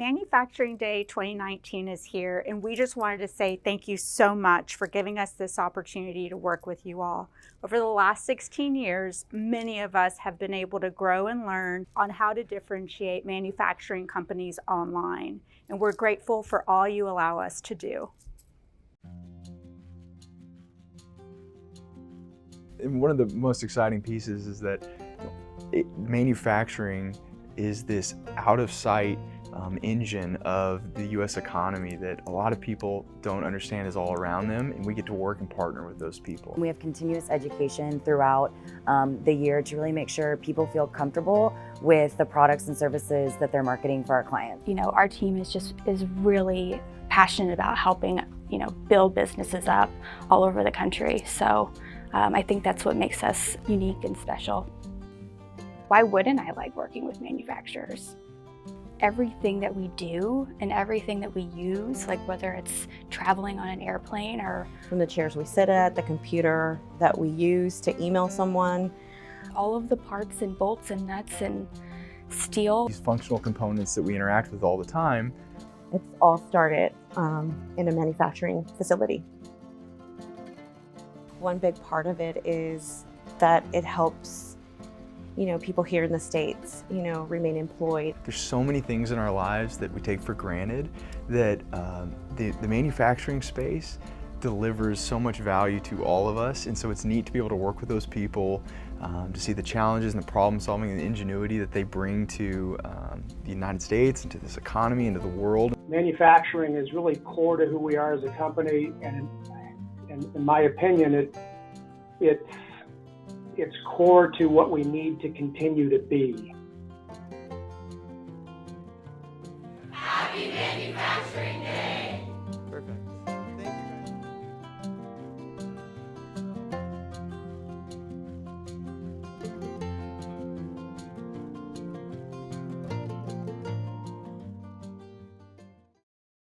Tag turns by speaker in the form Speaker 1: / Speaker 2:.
Speaker 1: Manufacturing Day 2019 is here, and we just wanted to say thank you so much for giving us this opportunity to work with you all. Over the last 16 years, many of us have been able to grow and learn on how to differentiate manufacturing companies online, and we're grateful for all you allow us to do.
Speaker 2: And one of the most exciting pieces is that manufacturing is this out-of-sight engine of the U.S. economy that a lot of people don't understand is all around them, and we get to work and partner with those people.
Speaker 3: We have continuous education throughout the year to really make sure people feel comfortable with the products and services that they're marketing for our clients.
Speaker 4: You know, our team is really passionate about helping, build businesses up all over the country. So I think that's what makes us unique and special. Why wouldn't I like working with manufacturers? Everything that we do and everything that we use, like whether it's traveling on an airplane or
Speaker 5: from the chairs we sit at, the computer that we use to email someone,
Speaker 4: all of the parts and bolts and nuts and steel.
Speaker 2: These functional components that we interact with all the time.
Speaker 5: It's all started in a manufacturing facility. One big part of it is that it helps people here in the States, remain employed.
Speaker 2: There's so many things in our lives that we take for granted that the manufacturing space delivers so much value to all of us, and so it's neat to be able to work with those people, to see the challenges and the problem solving and the ingenuity that they bring to the United States and to this economy and to the world.
Speaker 6: Manufacturing is really core to who we are as a company, and in my opinion, it's core to what we need to continue to be.
Speaker 7: Happy Manufacturing Day!